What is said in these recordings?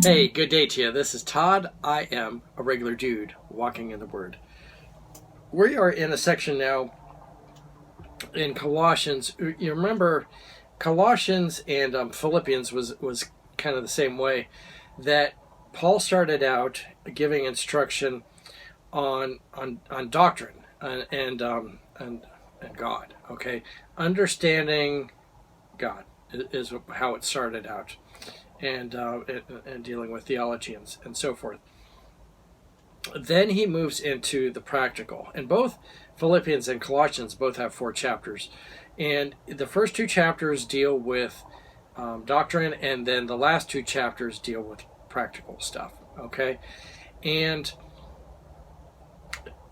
Hey, good day to you. This is Todd. I am a regular dude walking in the Word. We are in a section now in Colossians. You remember Colossians and Philippians was kind of the same way, that Paul started out giving instruction on doctrine and God. Okay, understanding God is how it started out, and dealing with theology and so forth. Then he moves into the practical, and both Philippians and Colossians both have 4 chapters, and the first 2 chapters deal with doctrine, and then the last 2 chapters deal with practical stuff. Okay, and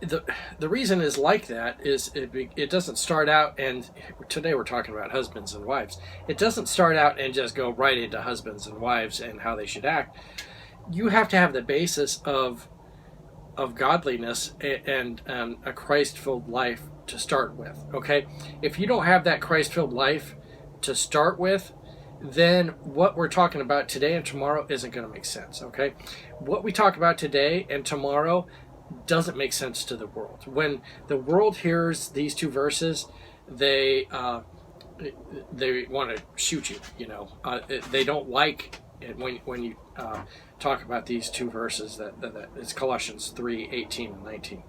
the reason is like that is it doesn't start out, and today we're talking about husbands and wives. It doesn't start out and just go right into husbands and wives and how they should act. You have to have the basis of godliness and a Christ-filled life to start with. Okay, if you don't have that Christ-filled life to start with, then what we're talking about today and tomorrow isn't going to make sense. Okay, what we talk about today and tomorrow doesn't make sense to the world. When the world hears these 2 verses, they want to shoot you. They don't like it when you talk about these 2 verses. That it's Colossians 3:18 and 19.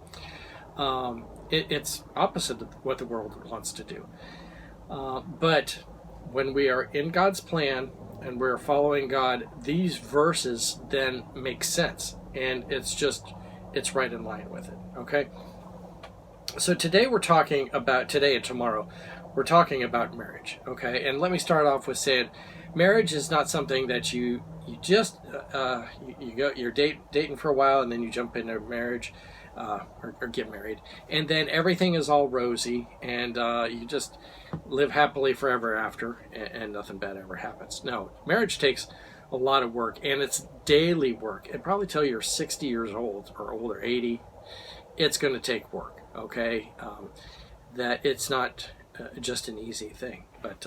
It's opposite of what the world wants to do. But when we are in God's plan and we're following God, these verses then make sense, and it's right in line with it. Okay, so today and tomorrow we're talking about marriage. Okay, and let me start off with saying marriage is not something that you just you're dating for a while and then you jump into marriage or get married, and then everything is all rosy and you just live happily forever after, and nothing bad ever happens. No, marriage takes a lot of work, and it's daily work. And probably till you're 60 years old or older, 80, it's going to take work. Okay, that it's not just an easy thing, but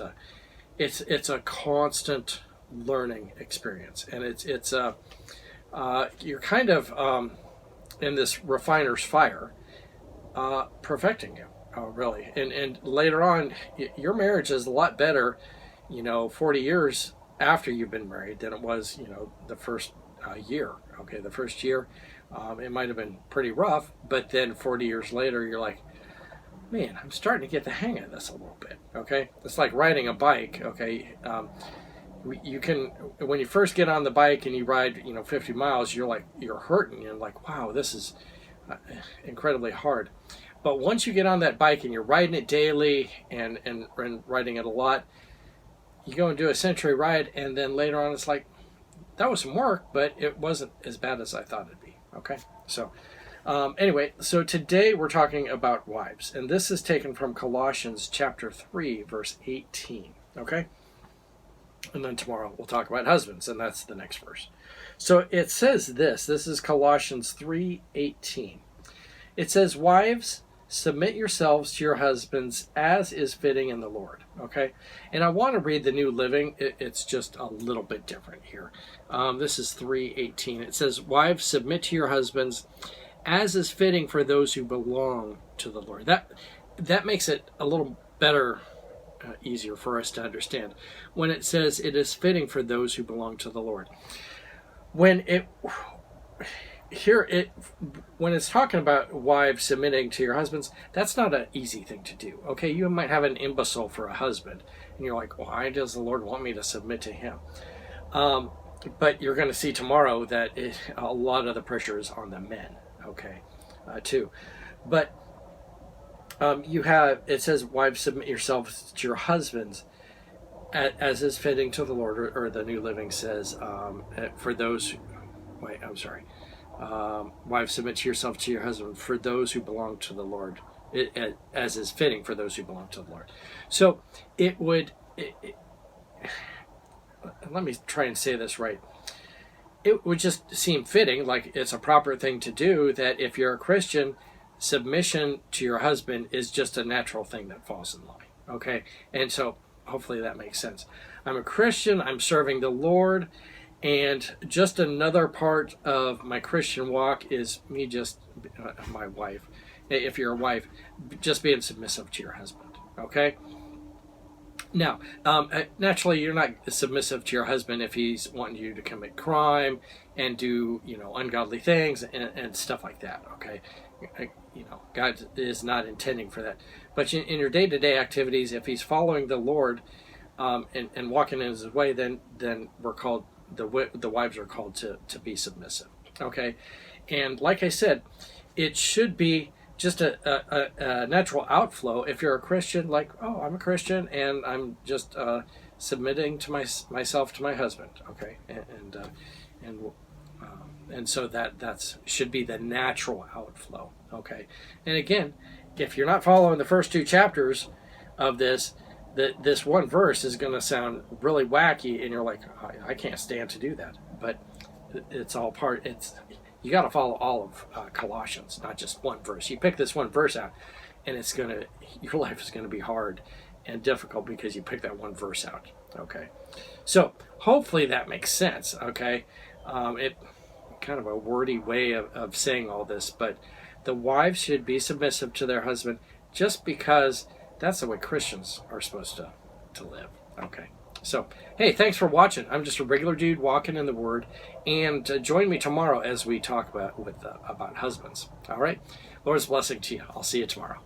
it's a constant learning experience, and it's you're kind of in this refiner's fire, perfecting you, really, and later on, your marriage is a lot better, 40 years after you've been married than it was, the first year. Okay, the first year, it might have been pretty rough, but then 40 years later, you're like, man, I'm starting to get the hang of this a little bit. Okay, it's like riding a bike. Okay, you can, when you first get on the bike and you ride, 50 miles, you're hurting. You're like, wow, this is incredibly hard. But once you get on that bike and you're riding it daily and riding it a lot, you go and do a century ride, and then later on it's like, that was some work, but it wasn't as bad as I thought it'd be. Okay, so anyway, so today we're talking about wives, and this is taken from Colossians chapter 3, verse 18. Okay, and then tomorrow we'll talk about husbands, and that's the next verse. So it says this is Colossians 3:18. It says, wives, submit yourselves to your husbands as is fitting in the Lord. Okay, and I want to read the New Living. It's just a little bit different here. This is 3:18. It says, wives, submit to your husbands as is fitting for those who belong to the Lord. That makes it a little better, easier for us to understand. When it says it is fitting for those who belong to the Lord. When it's talking about wives submitting to your husbands, that's not an easy thing to do. Okay, you might have an imbecile for a husband, and you're like, why does the Lord want me to submit to him? But you're going to see tomorrow that a lot of the pressure is on the men. Okay, too. But it says, wives, submit yourselves to your husbands as is fitting to the Lord, or the New Living says, for those, wives, submit to yourself to your husband for those who belong to the Lord, as is fitting for those who belong to the Lord. So let me try and say this right. It would just seem fitting, like it's a proper thing to do, that if you're a Christian, submission to your husband is just a natural thing that falls in line. Okay, and so hopefully that makes sense. I'm a Christian, I'm serving the Lord, And just another part of my Christian walk is me just, my wife, if you're a wife, just being submissive to your husband, okay? Now, naturally, you're not submissive to your husband if he's wanting you to commit crime and do, ungodly things and stuff like that, okay? God is not intending for that. But in your day-to-day activities, if he's following the Lord and walking in his way, then we're called, the wives are called to be submissive, okay? And like I said, it should be just a natural outflow. If you're a Christian, like, oh, I'm a Christian and I'm just submitting to myself to my husband, okay? And so that's should be the natural outflow, okay? And again, if you're not following the first 2 chapters of this, this one verse is going to sound really wacky, and you're like, I can't stand to do that. But it's all part. You got to follow all of Colossians, not just one verse. You pick this one verse out, and your life is going to be hard and difficult because you pick that one verse out. Okay, so hopefully that makes sense. Okay, it kind of a wordy way of saying all this, but the wives should be submissive to their husband just because that's the way Christians are supposed to live. Okay. So, hey, thanks for watching. I'm just a regular dude walking in the Word, and join me tomorrow as we talk about husbands. All right? Lord's blessing to you. I'll see you tomorrow.